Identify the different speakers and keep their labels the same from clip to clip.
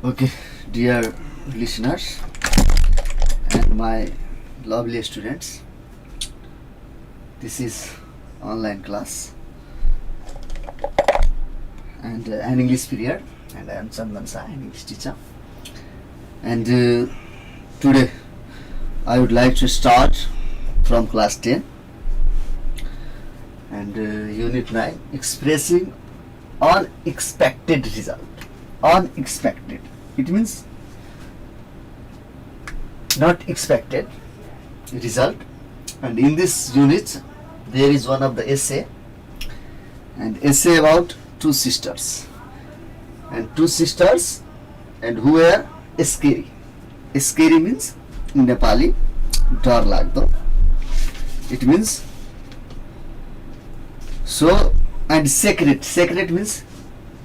Speaker 1: Okay, dear listeners and my lovely students, this is online class and an English period, and I am Chandan Shah, an English teacher. And today I would like to start from class 10 and unit 9, expressing unexpected result. Unexpected, it means not expected result. And in this unit there is one of the essay, and essay about two sisters, and who were scary. Scary means in Nepali डर लाग्दो, it means so. And secret means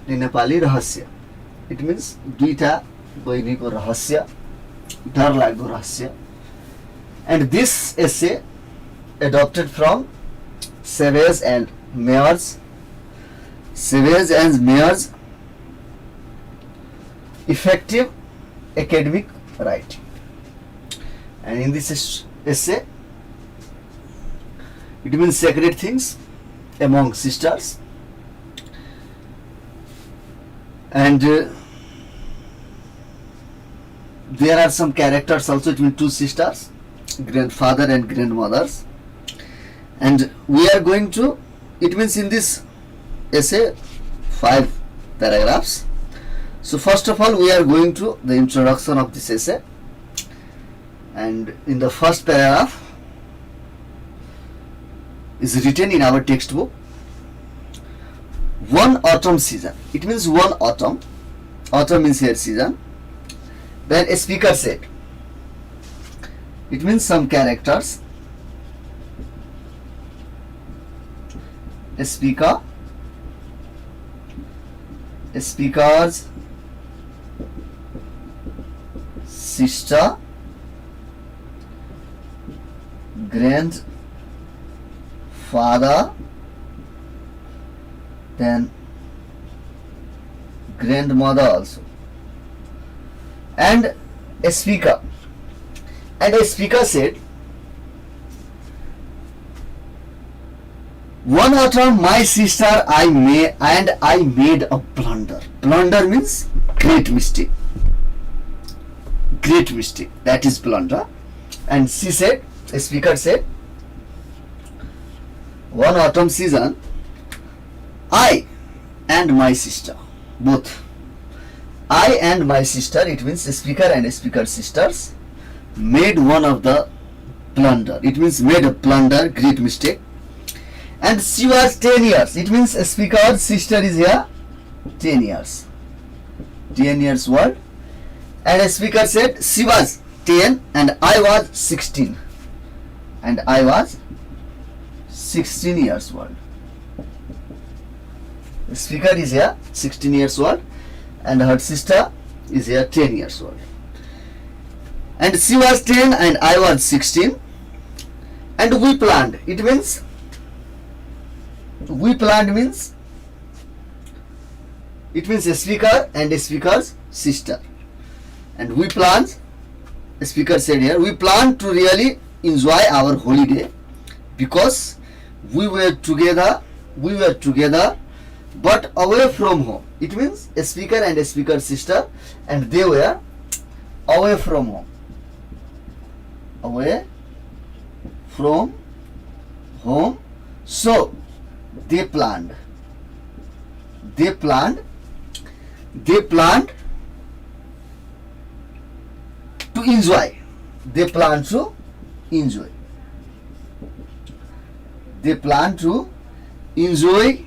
Speaker 1: in Nepali रहस्य, it means दुईटा बहिनीको रहस्य, डर लाग्दो रहस्य. And this essay adopted from Savage and Mayer's effective academic writing. And in this essay it means secret things among sisters, and there are some characters also. It means two sisters, grandfather and grandmothers. And we are going to, it means in this essay 5 paragraphs. So first of all we are going to the introduction of this essay, and in the first paragraph is written in our textbook, one autumn season. It means one autumn. Autumn means here season. Then a speaker said. It means some characters. A speaker's sister, grandfather, then grandmother also, and a speaker. And a speaker said, one autumn my sister I made a blunder. Blunder means great mistake. Great mistake, that is blunder. And she said, a speaker said, one autumn season I and my sister, both I and my sister, it means a speaker and a speaker's sisters, made one of the blunder. It means made a blunder, great mistake. And she was 10 years. It means a speaker's sister is here 10 years. 10 years old. And a speaker said she was 10 and I was 16. And I was 16 years old. The speaker is here 16 years old and her sister is here 10 years old. And she was 10 and I was 16. And we planned. It means we planned means it means a speaker and a speaker's sister. And we planned, a speaker said here, we planned to really enjoy our holiday because we were together but away from home. It means a speaker and a speaker's sister, and they were away from home. Away from home. So they planned to enjoy. They planned to enjoy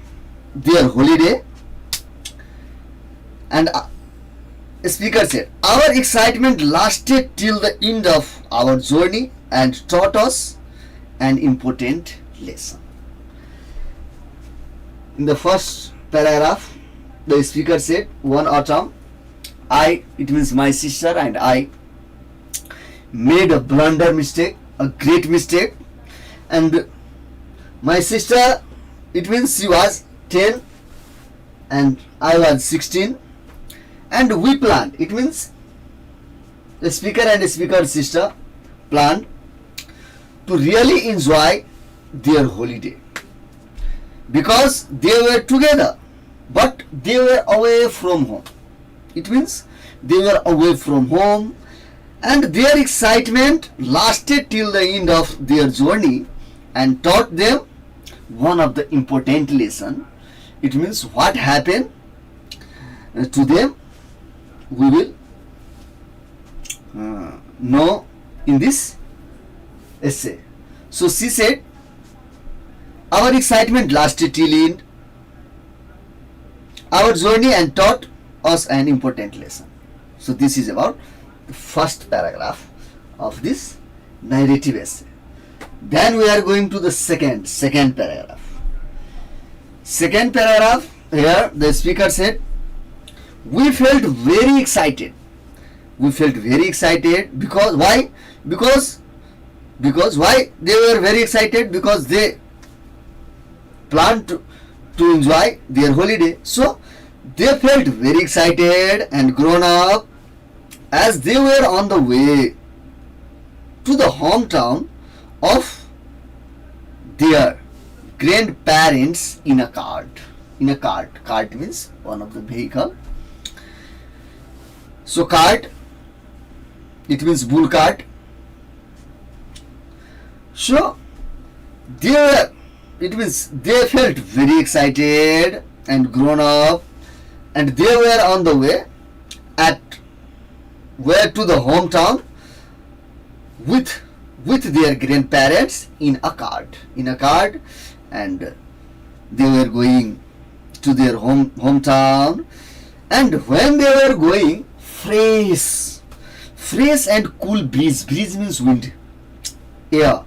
Speaker 1: their holiday. And a speaker said, our excitement lasted till the end of our journey and taught us an important lesson. In the first paragraph, the speaker said, one autumn, it means my sister and I made a blunder mistake, a great mistake. And my sister, it means she was 10 and I was 16. and we planned. It means the speaker and speaker sister planned to really enjoy their holiday because they were together but they were away from home. It means they were away from home and their excitement lasted till the end of their journey and taught them one of the important lesson. It means what happened to them we will know in this essay. So she said, our excitement lasted till end our journey and taught us an important lesson. So this is about the first paragraph of this narrative essay. Then we are going to the second paragraph. Second paragraph, here the speaker said, we felt very excited. We felt very excited because why? Because why they were very excited? Because they planned to enjoy their holiday. So they felt very excited and grown up as they were on the way to the hometown of their grandparents in a cart. In a cart. Cart means one of the vehicle. So cart, it means bull cart. So it means they felt very excited and grown up and they were on the way to the hometown with their grandparents in a cart and they were going to their hometown, and when they were going, fresh and cool breeze means wind, air,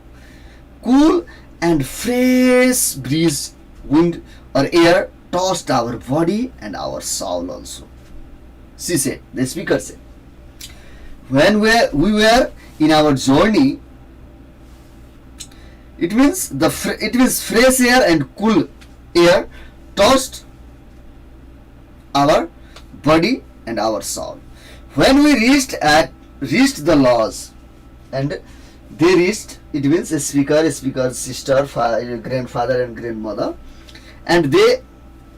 Speaker 1: cool and fresh breeze, wind or air tossed our body and our soul also. She said, the speaker said, when we were in our journey, it means fresh air and cool air tossed our body and our soul. When we reached the lodge, and they reached, it means a speaker's sister, grandfather and grandmother, and they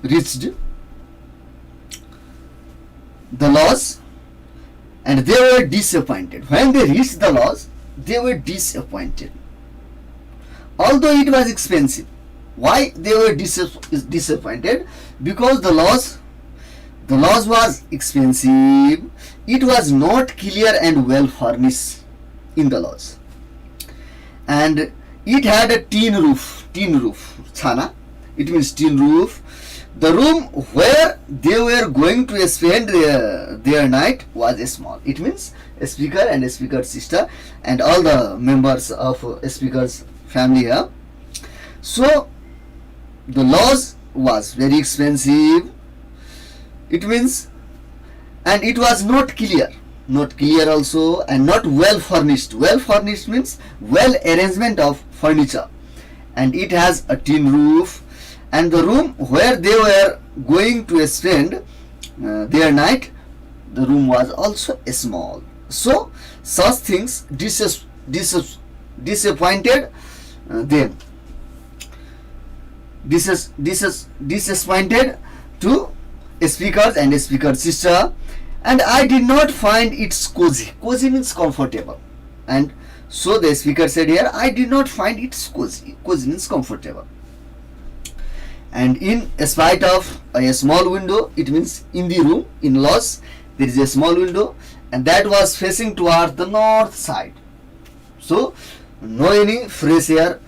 Speaker 1: reached the lodge and they were disappointed. When they reached the lodge, they were disappointed. Although it was expensive. Why they were disappointed? Because the lodge was expensive. It was not clear and well furnished in the lodge. And it had a tin roof, chana. It means tin roof. The room where they were going to spend their night was small. It means a speaker and a speaker's sister and all the members of a speaker's family here. So the lodge was very expensive. It means, and it was not clear also, and not well furnished. Well furnished means well arrangement of furniture, and it has a tin roof. And the room where they were going to spend their night, the room was also small. So such things disappointed them. Disappointed to speakers and speaker's sister, and I did not find it cozy. Cozy means comfortable, and so the speaker said here, I did not find it cozy. Cozy means comfortable. And in spite of a small window, it means in the room, in lodge, there is a small window, and that was facing towards the north side. So no any fresh air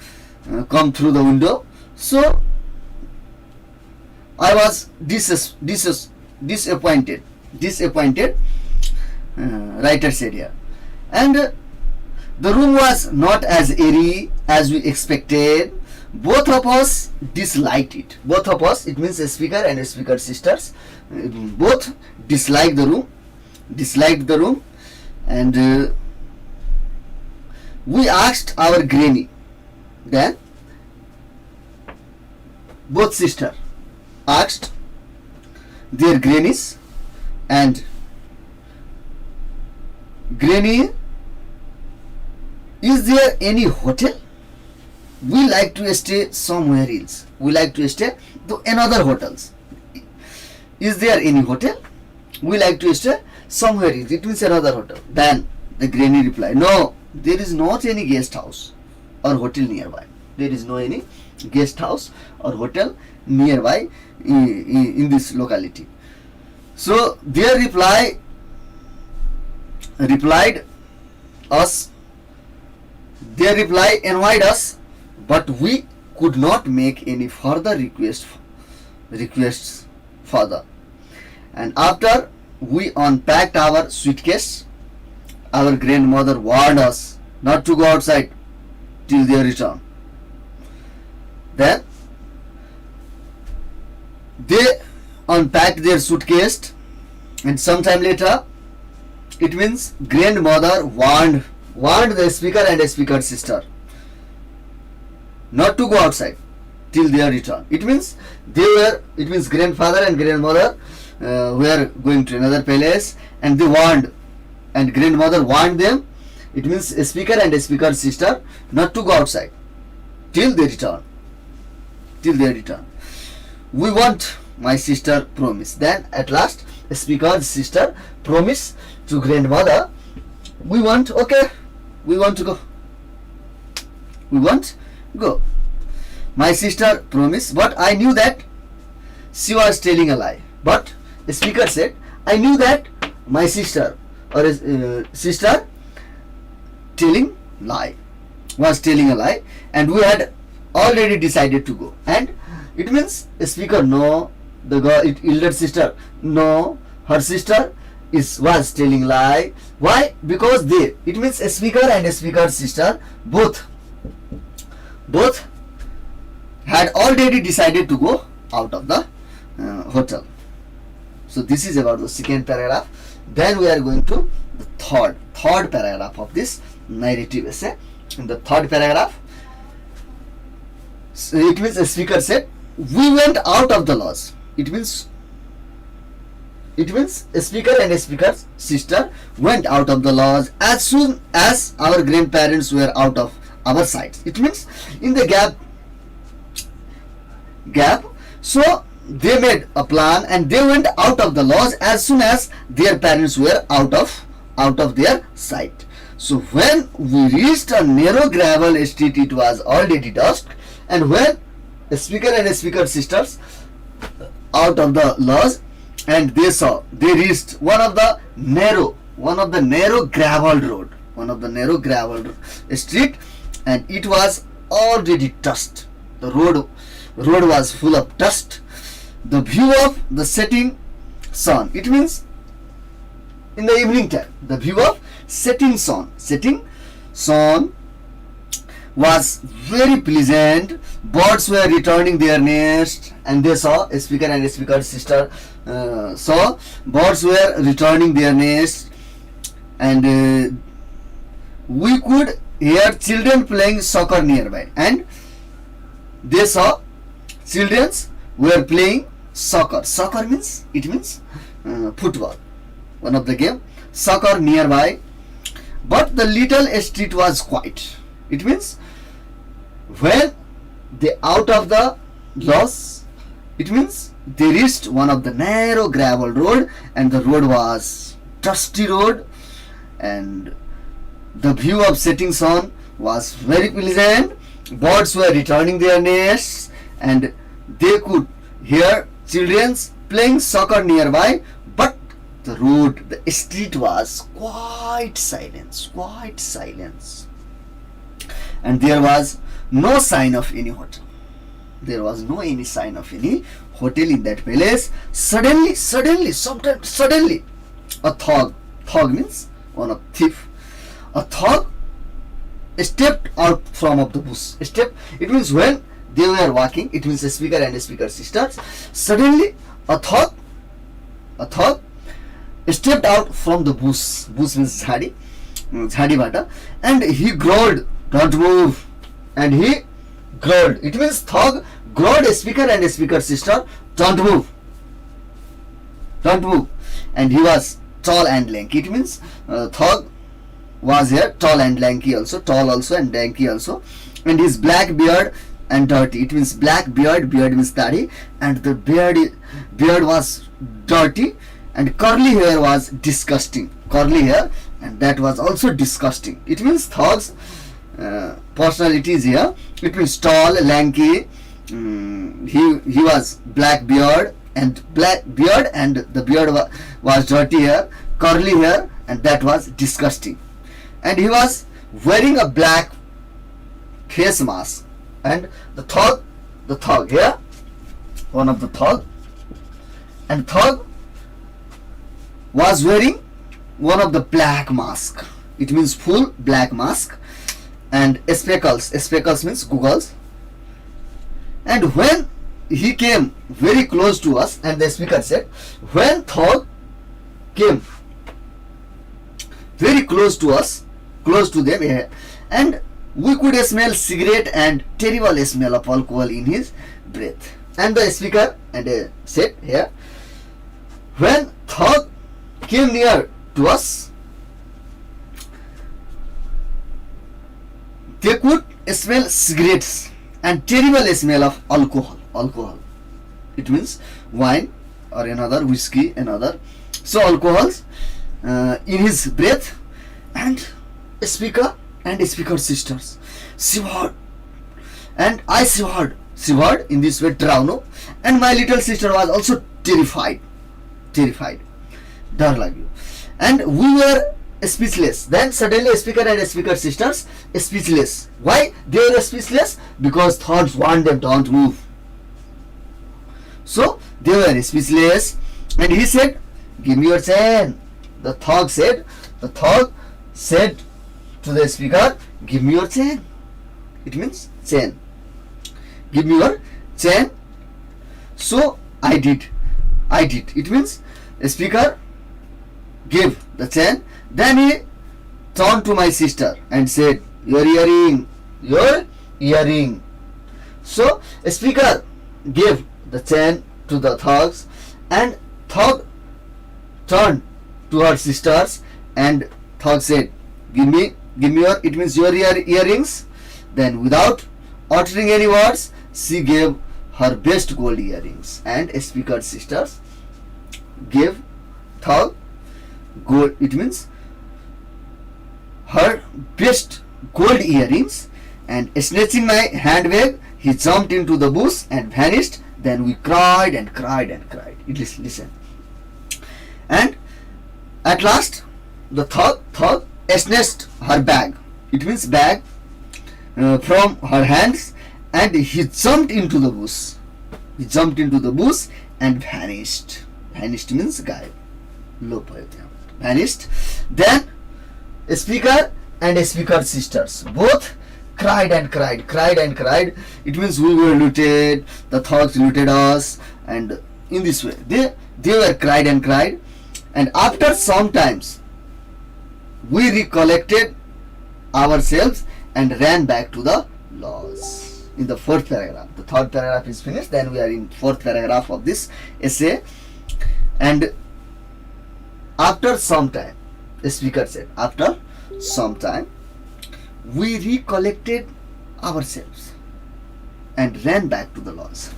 Speaker 1: come through the window. So I was disappointed. Writer said here, and the room was not as airy as we expected. Both of us disliked it. Both of us, it means a speaker and a speaker's sisters, both disliked the room, and we asked our granny. Then both sisters asked their grannies and Granny, is there any hotel? We like to stay somewhere else. We like to stay to another hotels. Is there any hotel? We like to stay somewhere else. It means another hotel. Then the Granny replied, no, there is not any guest house or hotel nearby. There is no any guest house or hotel nearby in this locality. So their replied us. Their reply annoyed us, but we could not make any further requests further. And after we unpacked our suitcase, our grandmother warned us not to go outside till their return. Then they unpacked their suitcase, and sometime later, it means grandmother warned the speaker and the speaker's sister not to go outside till their return. It means grandfather and grandmother were going to another palace, and they warned, and grandmother warned them. It means a speaker and a speaker's sister not to go outside till they return. We want, my sister promised. Then at last, a speaker's sister promised to grandmother, we want to go. My sister promised, but I knew that she was telling a lie. But the speaker said, I knew that my sister sister was telling a lie, and we had already decided to go. And it means the speaker no, the elder sister no, her sister was telling lie. Why? Because it means a speaker and a speaker's sister both had already decided to go out of the hotel. So this is about the second paragraph. Then we are going to the third paragraph of this narrative essay. In the third paragraph, it means a speaker said, we went out of the lodge. It means a speaker and a speaker's sister went out of the lodge as soon as our grandparents were out of our sight. It means in the gap. So they made a plan and they went out of the lodge as soon as their parents were out of their sight. So when we reached a narrow gravel street, it was already dusk, and when a speaker and a speaker's sisters out of the lodge, and they reached one of the narrow gravel street, and it was already dust. The road was full of dust. The view of the setting sun, it means in the evening time, the view of setting sun was very pleasant. Birds were returning their nest, and they saw a speaker and a speaker's sister saw birds were returning their nest, and we could hear children playing soccer nearby, and they saw children were playing soccer. Soccer means football, one of the game, soccer nearby. But the little street was quiet. It means when they out of the loss, it means they reached one of the narrow gravel road, and the road was dusty road, and the view of setting sun was very pleasant. Birds were returning their nests, and they could hear children playing soccer nearby. But the street was quite silence, and there was no sign of any hotel. There was no any sign of any hotel in that palace. Suddenly, a thug means one of thief. A thug stepped out from of the bush. It means when they were walking, it means a speaker and a speaker's sisters. Suddenly, a thug stepped out from the bush. Bush means jhadi bata, and he growled, "Don't move!" And he growled. It means thug growled a speaker and a speaker's sister, "Don't move!" don't move. And he was tall and lanky. It means thug was here, tall and lanky also, tall also and lanky also. And his black beard and dirty. It means black beard, beard means daddy, and the beard was dirty, and curly hair was disgusting. Curly hair, and that was also disgusting. It means thug's personalities here. It means tall, lanky. He was black beard and the beard was dirty hair, curly hair, and that was disgusting. And he was wearing a black face mask. And the thug here, one of the thug, and thug was wearing one of the black mask. It means full black mask, and speckles. Speckles means googles. And when he came very close to us, and the speaker said, when thug came very close to us, close to them, and we could smell cigarette and terrible smell of alcohol in his breath. And the speaker said here, when thug came near to us, they could smell cigarettes and terrible smell of alcohol. It means wine or another whiskey, another. So alcohols in his breath. And speaker and speaker sisters shivered, and I shivered in this way, drowno. And my little sister was also terrified. Dar lagi. And we were speechless. Then suddenly speaker and speaker sisters speechless. Why they were speechless? Because thoughts warned them, don't move. So they were speechless, and he said, give me your chain. The thug said to the speaker, give me your chain. It means chain. Give me your chain. So I did. It means the speaker gave the chain. Then he turned to my sister and said, your earring. So a speaker gave the chain to the thugs, and thug turned to her sisters, and thug said, give me your, it means your earrings. Then without uttering any words, she gave her best gold earrings, and speaker's sisters gave thug gold, it means her best gold earrings. And snatching my handbag, he jumped into the bush and vanished. Then we cried and cried and cried. Listen. And at last the thug snatched her bag, it means bag, from her hands, and he jumped into the bush. And vanished. Vanished means gayab. Vanished. Then speaker and speaker sisters both cried and cried. It means we were looted, the thugs looted us, and in this way they were cried and cried. And after some times we recollected ourselves and ran back to the laws. In the fourth paragraph, the third paragraph is finished. Then we are in fourth paragraph of this essay. And after some time, the speaker said, after some time we recollected ourselves and ran back to the laws.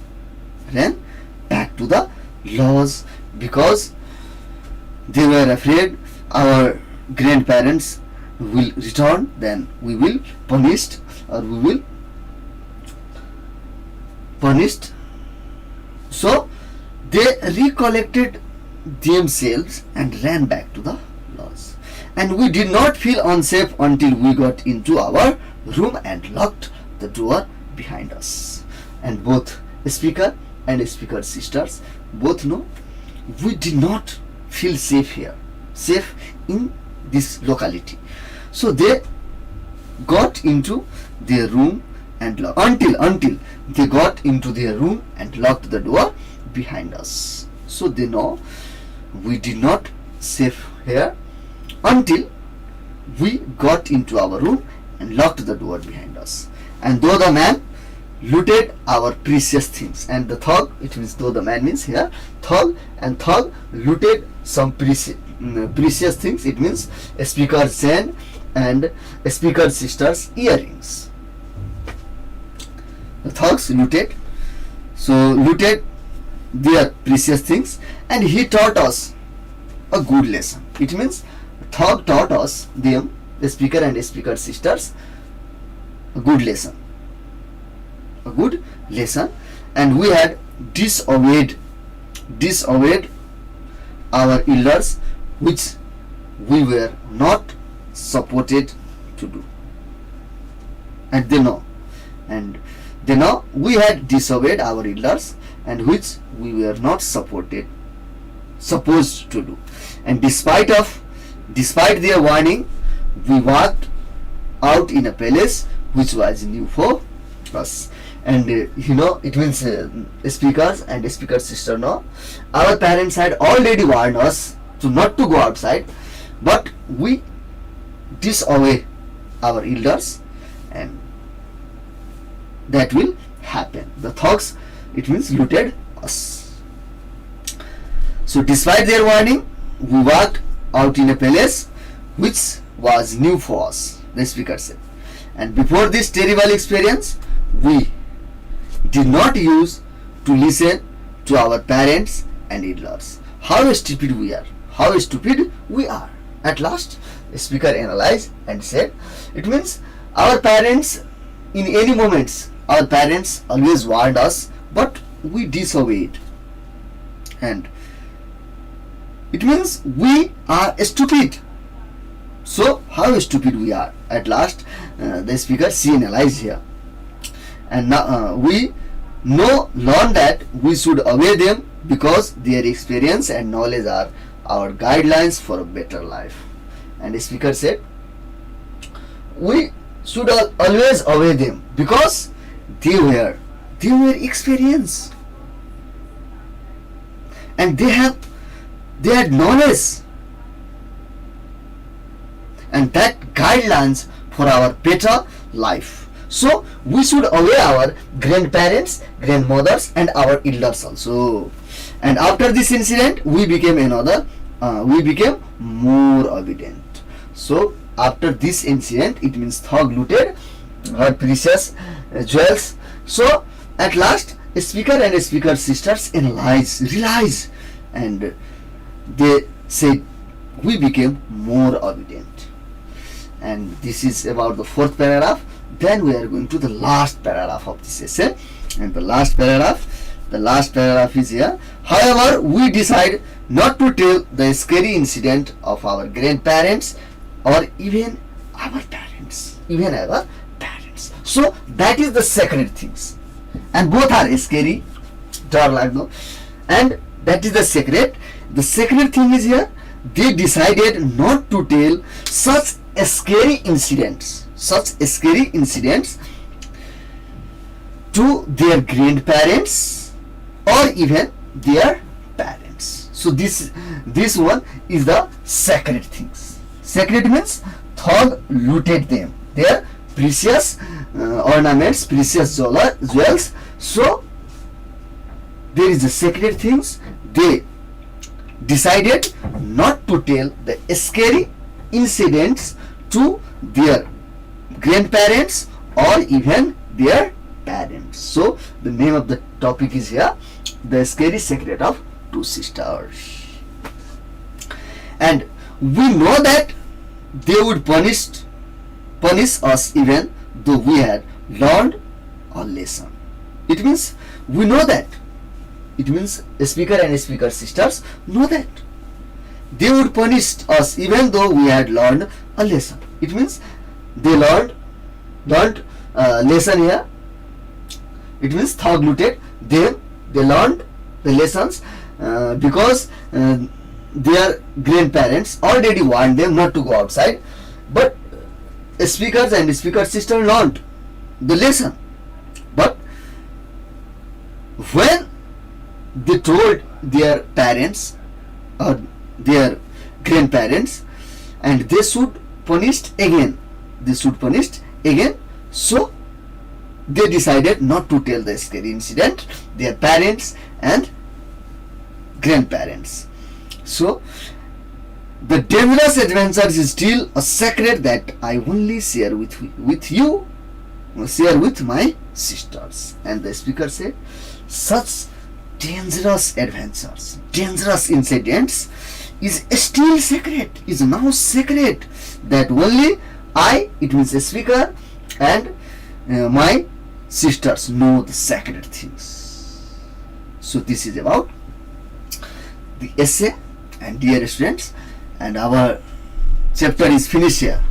Speaker 1: Because they were afraid our grandparents will return, then we will punished. So they recollected themselves and ran back to the laws. And we did not feel unsafe until we got into our room and locked the door behind us. And both speaker and speaker sisters both know we did not feel safe here, safe in this locality. So they got into their room and until they got into their room and locked the door behind us. So they know we did not safe here until we got into our room and locked the door behind us. And though the man looted our precious things. And the thug, it means though the man means here thug, and thug looted some precious things. It means a speaker's chain and a speaker's sister's earrings. The thugs looted their precious things, and he taught us a good lesson. It means thug taught us them, the speaker and the speaker sisters, a good lesson. And we had disobeyed our elders, which we were not supported to do. And they know we had disobeyed our elders, and which we were not supposed to do. And despite their warning, we walked out in a palace which was new for us. And it means speakers and speaker sister know our parents had already warned us to not to go outside, but we disobey our elders, and that will happen. The thugs, it means looted us. So despite their warning, we walked out in a palace which was new for us, the speaker said. And before this terrible experience, we did not use to listen to our parents and elders. How stupid we are. At last, the speaker analyzed and said, it means our parents, in any moments, our parents always warned us, but we disobeyed. And it means we are stupid. So how stupid we are. At last, the speaker analyzed here. And now we learn that we should obey them because their experience and knowledge are our guidelines for a better life. And the speaker said, we should always obey them because they were experienced, and they had knowledge, and that guidelines for our better life. So we should obey our grandparents, grandmothers, and our elders also. And after this incident, we became more obedient. So after this incident, it means thug looted her precious jewels. So at last, a speaker and a speaker sisters realize, and they said, we became more obedient. And this is about the fourth paragraph. Then we are going to the last paragraph of this essay, and the last paragraph is here. However, we decide not to tell the scary incident of our grandparents or even our parents. So that is the sacred things, and both are scary, and that is the sacred. The sacred thing is here. They decided not to tell such scary incidents to their grandparents or even their parents. So this one is the sacred things. Sacred means thug looted them, their precious ornaments, precious jewels. So there is the sacred things. They decided not to tell the scary incidents to their grandparents or even their parents. So the name of the topic is here, the scary secret of two sisters. And we know that they would punish us even though we had learned a lesson. It means we know that. It means a speaker and a speaker sisters know that they would punish us even though we had learned a lesson. It means they learned lesson here. It means thug looted them. They learned the lessons because their grandparents already warned them not to go outside. But speakers and speaker sister learned the lesson. But when they told their parents or their grandparents, and they should punished again. So they decided not to tell the scary incident their parents and grandparents. So the dangerous adventure is still a secret that I only share with you, share with my sisters. And the speaker said, such dangerous adventures, dangerous incidents is still secret, is now secret, that only I, it means the speaker, and my sisters know the sacred things. So this is about the essay. And dear students, and our chapter is finished here,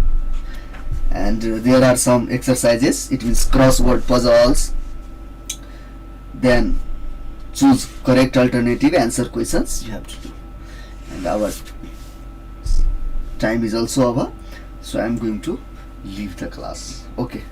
Speaker 1: and there are some exercises. It means crossword puzzles, then choose correct alternative, answer questions you have to do. And our time is also over, so I am going to leave the class. Okay.